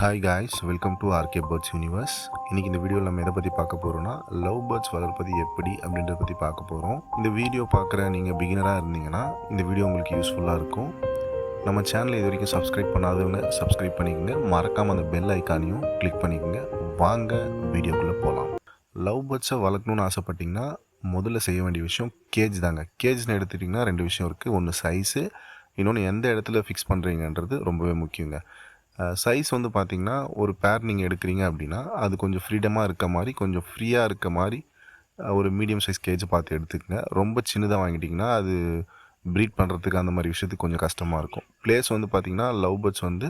Hi guys, welcome to RK birds universe. இன்றைக்கி இந்த வீடியோவில் நம்ம எதை பற்றி பார்க்க போகிறோன்னா, லவ் பேர்ட்ஸ் வளர்ப்பது எப்படி அப்படின்றத பற்றி பார்க்க போகிறோம். இந்த வீடியோ பார்க்குற நீங்கள் பிகினராக இருந்தீங்கன்னா இந்த வீடியோ உங்களுக்கு யூஸ்ஃபுல்லாக இருக்கும். நம்ம சேனலை இது வரைக்கும் சப்ஸ்கிரைப் பண்ணாதவங்க சப்ஸ்கிரைப் பண்ணிக்கோங்க. மறக்காமல் அந்த பெல் ஐக்கானையும் கிளிக் பண்ணிக்கோங்க. வாங்க வீடியோக்குள்ளே போகலாம். லவ் பேர்ட்ஸை வளர்க்கணுன்னு ஆசைப்பட்டிங்கன்னா முதல்ல செய்ய வேண்டிய விஷயம் கேஜ் தாங்க. கேஜ்னு எடுத்துட்டிங்கன்னா ரெண்டு விஷயம் இருக்குது. ஒன்று சைஸு, இன்னொன்று எந்த இடத்துல ஃபிக்ஸ் பண்ணுறீங்கன்றது ரொம்பவே முக்கியங்க. சைஸ் வந்து பார்த்திங்கன்னா ஒரு பேர் நீங்கள் எடுக்கிறீங்க அப்படின்னா அது கொஞ்சம் ஃப்ரீடமாக இருக்க மாதிரி, கொஞ்சம் ஃப்ரீயாக இருக்க மாதிரி ஒரு மீடியம் சைஸ் கேஜ் பார்த்து எடுத்துக்கங்க. ரொம்ப சின்னதாக வாங்கிட்டிங்கன்னா அது ப்ரீட் பண்ணுறதுக்கு அந்த மாதிரி விஷயத்துக்கு கொஞ்சம் கஷ்டமாக இருக்கும். ப்ளேஸ் வந்து பார்த்திங்கன்னா லவ் பேர்ட்ஸ் வந்து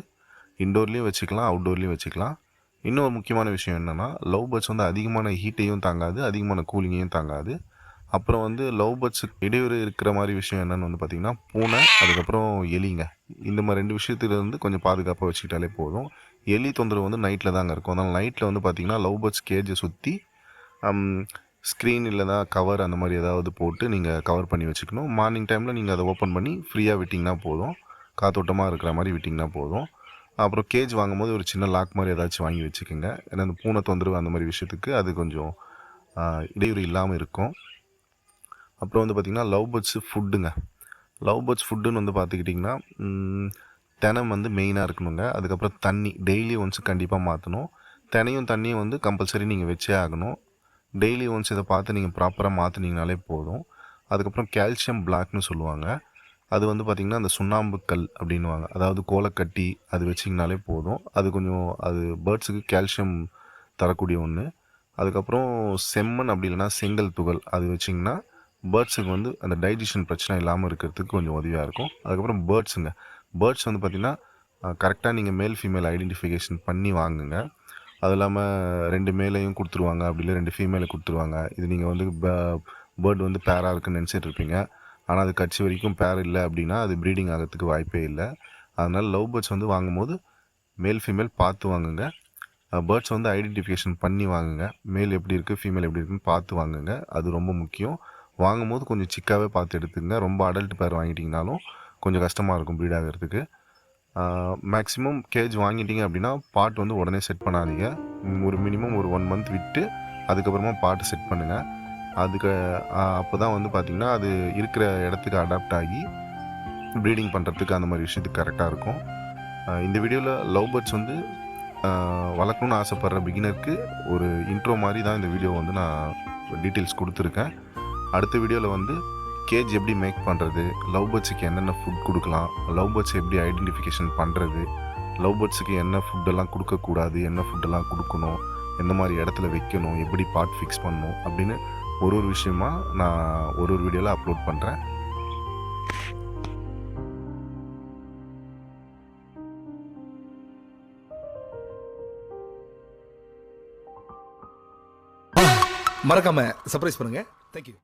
இன்டோர்லேயும் வச்சுக்கலாம், அவுட்டோர்லேயும் வச்சுக்கலாம். இன்னொரு முக்கியமான விஷயம் என்னென்னா, லவ் பேர்ட்ஸ் வந்து அதிகமான ஹீட்டையும் தாங்காது, அதிகமான கூலிங்கையும் தாங்காது. அப்புறம் வந்து லவ் பேர்ட்ஸுக்கு இடையூறு இருக்கிற மாதிரி விஷயம் என்னென்னு வந்து பார்த்திங்கன்னா பூனை, அதுக்கப்புறம் எலிங்க. இந்த மாதிரி ரெண்டு விஷயத்துலேருந்து கொஞ்சம் பாதுகாப்பாக வச்சுக்கிட்டாலே போதும். எலி தொந்தரவு வந்து நைட்டில் தாங்க இருக்கும். அதனால் நைட்டில் வந்து பார்த்திங்கன்னா லவ் பேர்ட்ஸ் கேஜை சுற்றி ஸ்க்ரீன் இல்லைனா கவர் அந்த மாதிரி ஏதாவது போட்டு நீங்கள் கவர் பண்ணி வச்சுக்கணும். மார்னிங் டைமில் நீங்கள் அதை ஓப்பன் பண்ணி ஃப்ரீயாக விட்டிங்கன்னா போதும், காத்தோட்டமாக இருக்கிற மாதிரி விட்டிங்கன்னா போதும். அப்புறம் கேஜ் வாங்கும்போது ஒரு சின்ன லாக் மாதிரி ஏதாச்சும் வாங்கி வச்சுக்கோங்க. ஏன்னா அந்த பூனை தொந்தரவு அந்த மாதிரி விஷயத்துக்கு அது கொஞ்சம் இடையூறு இல்லாமல் இருக்கும். அப்புறம் வந்து பார்த்திங்கன்னா லவ் பேர்ட்ஸு ஃபுட்டுங்க. லவ் பேர்ட்ஸ் ஃபுட்டுன்னு வந்து பார்த்துக்கிட்டிங்கன்னா தினம் வந்து மெயினாக இருக்கணுங்க. அதுக்கப்புறம் தண்ணி டெய்லி ஒன்ஸ் கண்டிப்பாக மாற்றணும். தண்ணியும் வந்து கம்பல்சரி நீங்கள் வச்சே ஆகணும். டெய்லி ஒன்ஸ் இதை பார்த்து நீங்கள் ப்ராப்பராக மாற்றினீங்கனாலே போதும். அதுக்கப்புறம் கால்சியம் பிளாக்னு சொல்லுவாங்க. அது வந்து பார்த்திங்கன்னா அந்த சுண்ணாம்பு கல் அப்படின்வாங்க. அதாவது கோலக்கட்டி அது வச்சிங்கனாலே போதும். அது கொஞ்சம் அது பேர்ட்ஸுக்கு கால்சியம் தரக்கூடிய ஒன்று. அதுக்கப்புறம் செம்மண் அப்படி இல்லைனா செங்கல் துகள் அது வச்சிங்கன்னா பேர்ட்ஸுக்கு வந்து அந்த டைஜஷன் பிரச்சனை இல்லாமல் இருக்கிறதுக்கு கொஞ்சம் உதவியாக இருக்கும். அதுக்கப்புறம் பேர்ட்ஸ் வந்து பார்த்திங்கன்னா கரெக்டாக நீங்கள் மேல் ஃபீமேல் ஐடென்டிஃபிகேஷன் பண்ணி வாங்குங்க. அது இல்லாமல் ரெண்டு மேலையும் கொடுத்துருவாங்க, அப்படி இல்லை ரெண்டு ஃபீமேலை கொடுத்துருவாங்க. இது நீங்கள் வந்து பேர்டு வந்து பேராக இருக்குன்னு நினச்சிட்டு இருப்பீங்க. ஆனால் அது கட்சி வரைக்கும் பேர் இல்லை அப்படின்னா அது ப்ரீடிங் ஆகிறதுக்கு வாய்ப்பே இல்லை. அதனால் லவ் பேர்ட்ஸ் வந்து வாங்கும்போது மேல் ஃபீமேல் பார்த்து வாங்குங்க. பேர்ட்ஸ் வந்து ஐடென்டிஃபிகேஷன் பண்ணி வாங்குங்க. மேல் எப்படி இருக்குது, ஃபீமேல் எப்படி இருக்குன்னு பார்த்து வாங்குங்க. அது ரொம்ப முக்கியம். வாங்கும்போது கொஞ்சம் சிக்காகவே பார்த்து எடுத்துங்க. ரொம்ப அடல்ட் பேர் வாங்கிட்டிங்கனாலும் கொஞ்சம் கஷ்டமாக இருக்கும் ப்ரீட் ஆகிறதுக்கு. மேக்ஸிமம் கேஜ் வாங்கிட்டீங்க அப்படின்னா பாட் வந்து உடனே செட் பண்ணாதீங்க. ஒரு மினிமம் ஒரு 1 மந்த் விட்டு அதுக்கப்புறமா பாட்டு செட் பண்ணுங்கள். அதுக்கு அப்போ தான் வந்து பார்த்திங்கன்னா அது இருக்கிற இடத்துக்கு அடாப்ட் ஆகி ப்ரீடிங் பண்ணுறதுக்கு அந்த மாதிரி விஷயத்துக்கு கரெக்டாக இருக்கும். இந்த வீடியோவில் லவ் பேர்ட்ஸ் வந்து வளர்க்கணுன்னு ஆசைப்படுற பிகினருக்கு ஒரு இன்ட்ரோ மாதிரி தான் இந்த வீடியோ வந்து நான் டீட்டெயில்ஸ் கொடுத்துருக்கேன். அடுத்த வீடியோவில் வந்து கேஜ் எப்படி மேக் பண்ணுறது, லவ் பேர்ட்ஸுக்கு என்னென்ன ஃபுட் கொடுக்கலாம், லவ் பேர்ட்ஸ் எப்படி ஐடென்டிஃபிகேஷன் பண்ணுறது, லவ் பேர்ட்ஸுக்கு என்ன ஃபுட்டெல்லாம் கொடுக்கக்கூடாது, என்ன ஃபுட்டெல்லாம் கொடுக்கணும், எந்த மாதிரி இடத்துல வைக்கணும், எப்படி பாட் ஃபிக்ஸ் பண்ணணும் அப்படின்னு ஒரு விஷயமா நான் ஒரு வீடியோவில் அப்லோட் பண்ணுறேன். மறக்காம சர்ப்ரைஸ் பண்ணுங்க. தேங்க்யூ.